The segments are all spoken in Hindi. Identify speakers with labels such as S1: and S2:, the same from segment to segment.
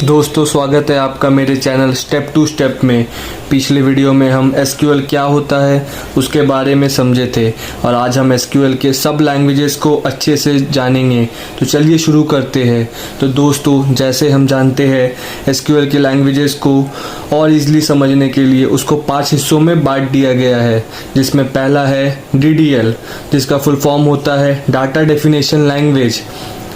S1: दोस्तों स्वागत है आपका मेरे चैनल स्टेप टू स्टेप में। पिछले वीडियो में हम एसक्यूएल क्या होता है उसके बारे में समझे थे और आज हम एसक्यूएल के सब लैंग्वेजेस को अच्छे से जानेंगे। तो चलिए शुरू करते हैं। तो दोस्तों जैसे हम जानते हैं एसक्यूएल के लैंग्वेजेस को और इजीली समझने के लिए उसको 5 हिस्सों में बांट दिया गया है, जिसमें पहला है DDL, जिसका फुल फॉर्म होता है data definition language.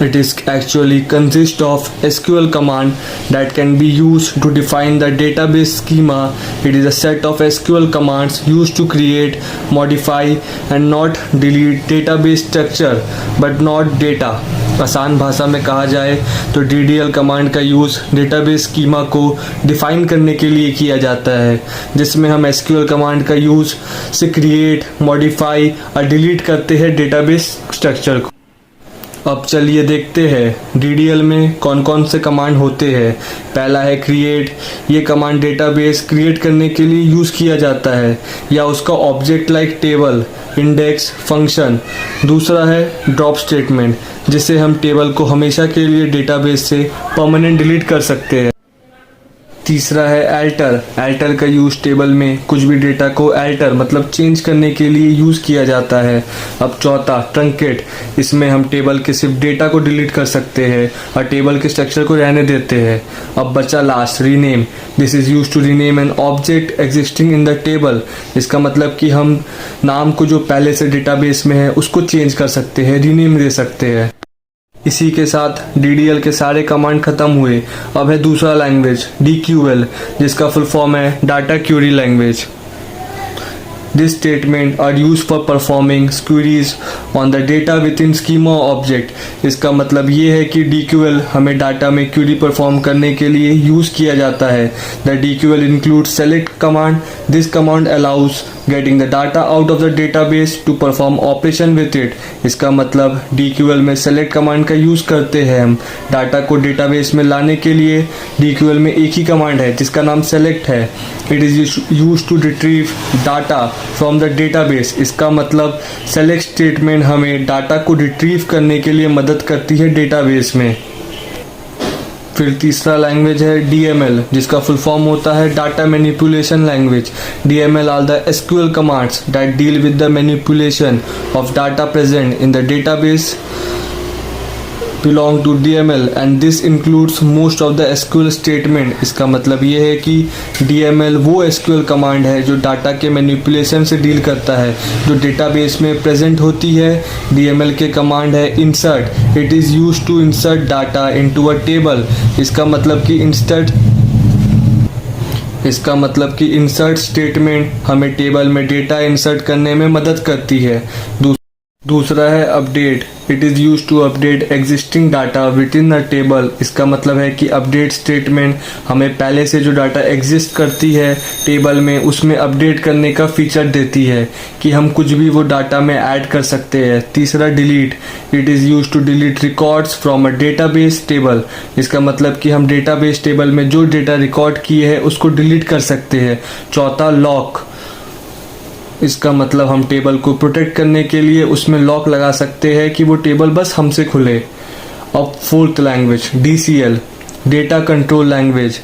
S1: It is actually consists of SQL command that can be used to define the database schema. It is a set of SQL commands used to create, modify and not delete database structure but not data. आसान भाषा में कहा जाए तो DDL कमांड का यूज़ डेटाबेस स्कीमा को डिफ़ाइन करने के लिए किया जाता है, जिसमें हम SQL कमांड का यूज़ से क्रिएट, मॉडिफाई और डिलीट करते हैं डेटाबेस स्ट्रक्चर को। अब चलिए देखते हैं DDL में कौन कौन से कमांड होते हैं। पहला है क्रिएट। ये कमांड डेटाबेस क्रिएट करने के लिए यूज़ किया जाता है या उसका object like table, index, function. दूसरा है ड्रॉप स्टेटमेंट, जिससे हम टेबल को हमेशा के लिए डेटाबेस से परमानेंट डिलीट कर सकते हैं। तीसरा है अल्टर। अल्टर का यूज़ टेबल में कुछ भी डेटा को अल्टर मतलब चेंज करने के लिए यूज़ किया जाता है। अब चौथा ट्रंकेट। इसमें हम टेबल के सिर्फ डेटा को डिलीट कर सकते हैं और टेबल के स्ट्रक्चर को रहने देते हैं। अब बचा last rename. This is use to rename an object existing in the table. इसका मतलब कि हम नाम को जो पहले से डेटाबेस में है उसको चेंज कर सकते हैं, रीनेम दे सकते हैं। इसी के साथ DDL के सारे कमांड ख़त्म हुए। अब है दूसरा लैंग्वेज DQL, जिसका फुल फॉर्म है data query language. This statement are use for performing queries on the data within schema object. इसका मतलब ये है कि DQL हमें डाटा में क्यूरी परफॉर्म करने के लिए यूज़ किया जाता है। The DQL include select command. This command allows getting the data out of the database to perform operation with it. इसका मतलब DQL में सेलेक्ट कमांड का यूज़ करते हैं हम डाटा को डेटाबेस में लाने के लिए। DQL में एक ही कमांड है जिसका नाम सेलेक्ट है। It is use to retrieve data from the database. इसका मतलब सेलेक्ट स्टेटमेंट हमें डाटा को रिट्रीव करने के लिए मदद करती है डेटाबेस में। फिर तीसरा लैंग्वेज है DML, जिसका फुल फॉर्म होता है data manipulation language. DML are the SQL commands that deal with the manipulation of data present in the database belong to DML and this includes most of the SQL statement। इसका मतलब ये है कि DML वो SQL कमांड है जो डाटा के मैनिपुलेशन से डील करता है, जो डेटाबेस में प्रेजेंट होती है। DML के कमांड है insert. It is use to insert data into a table. इसका मतलब कि इंसर्ट स्टेटमेंट हमें टेबल में डेटा इंसर्ट करने में मदद करती है। दूसरा है update. It is use to update existing data within a table. इसका मतलब है कि अपडेट स्टेटमेंट हमें पहले से जो डाटा एग्जिस्ट करती है टेबल में उसमें अपडेट करने का फीचर देती है कि हम कुछ भी वो डाटा में ऐड कर सकते हैं। तीसरा delete. It is use to delete records from a database table. इसका मतलब कि हम डेटाबेस टेबल में जो डेटा रिकॉर्ड किए हैं उसको डिलीट कर सकते हैं। चौथा लॉक। इसका मतलब हम टेबल को प्रोटेक्ट करने के लिए उसमें लॉक लगा सकते हैं कि वो टेबल बस हमसे खुले। अब fourth language DCL, data control language.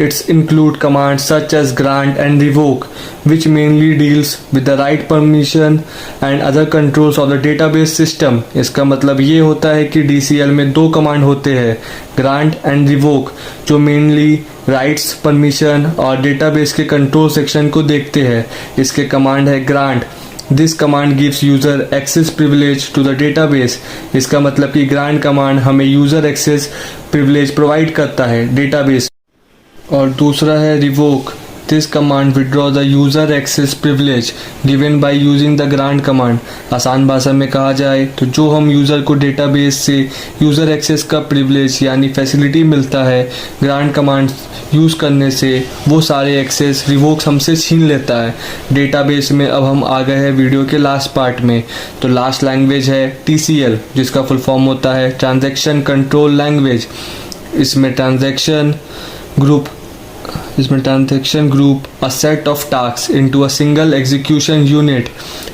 S1: It's include commands such as grant and revoke, which mainly deals with the right permission and other controls of the database system। इसका मतलब ये होता है कि DCL में दो कमांड होते हैं, grant and revoke, जो mainly राइट्स, परमिशन और डेटाबेस के कंट्रोल सेक्शन को देखते हैं। इसके कमांड है grant. This command gives user access privilege to the database. इसका मतलब कि ग्रांट कमांड हमें यूज़र एक्सेस प्रिविलेज प्रोवाइड करता है डेटाबेस। और दूसरा है revoke. This command withdraw the user access privilege given by using the grant command. आसान भाषा में कहा जाए तो जो हम यूज़र को डेटाबेस से यूज़र एक्सेस का प्रिविलेज यानी फैसिलिटी मिलता है ग्रांट कमांड यूज़ करने से, वो सारे एक्सेस रिवोक हमसे छीन लेता है डेटाबेस में। अब हम आ गए हैं वीडियो के लास्ट पार्ट में। तो लास्ट लैंग्वेज है TCL, जिसका फुल फॉर्म होता है ट्रांजैक्शन कंट्रोल लैंग्वेज। इसमें ट्रांजैक्शन ग्रुप इसमें transaction group a set of task into a single execution unit.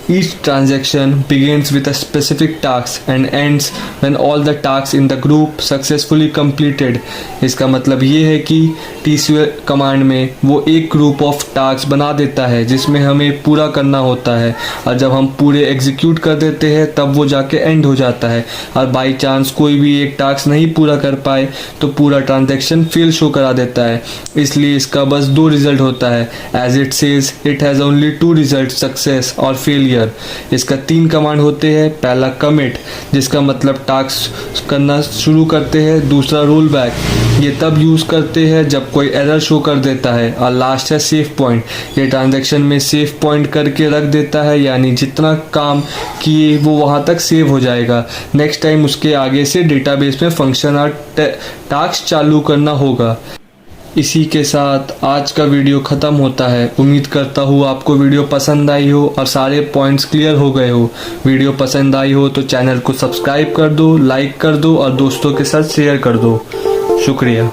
S1: Each transaction begins with a specific task and ends when all the tasks in the group successfully completed. इसका मतलब ये है कि TCL कमांड में वो एक ग्रुप ऑफ टास्क बना देता है जिसमें हमें पूरा करना होता है, और जब हम पूरे एग्जीक्यूट कर देते हैं तब वो जाके एंड हो जाता है. और बाई चांस कोई भी एक टास्क नहीं पूरा कर पाए तो पूरा ट्रांजेक्शन फेल शो करा देता है. इसलिए इसका बस 2 रिजल्ट होता है. As it says it has only 2 result, success और फेलियर. इसका 3 कमांड होते हैं. पहला कमिट, जिसका मतलब टास्क करना शुरू करते हैं. दूसरा रोल बैक, ये तब यूज़ करते हैं जब कोई एरर शो कर देता है. और लास्ट है सेव पॉइंट, ये ट्रांजैक्शन में सेव पॉइंट करके रख देता है, यानी जितना काम किए वो वहाँ तक सेव हो जाएगा. नेक्स्ट टाइम उसके आगे से डेटाबेस में फंक्शन और टास्क चालू करना होगा. इसी के साथ आज का वीडियो ख़त्म होता है. उम्मीद करता हूँ आपको वीडियो पसंद आई हो और सारे पॉइंट्स क्लियर हो गए हो. वीडियो पसंद आई हो तो चैनल को सब्सक्राइब कर दो, लाइक कर दो और दोस्तों के साथ शेयर कर दो. शुक्रिया.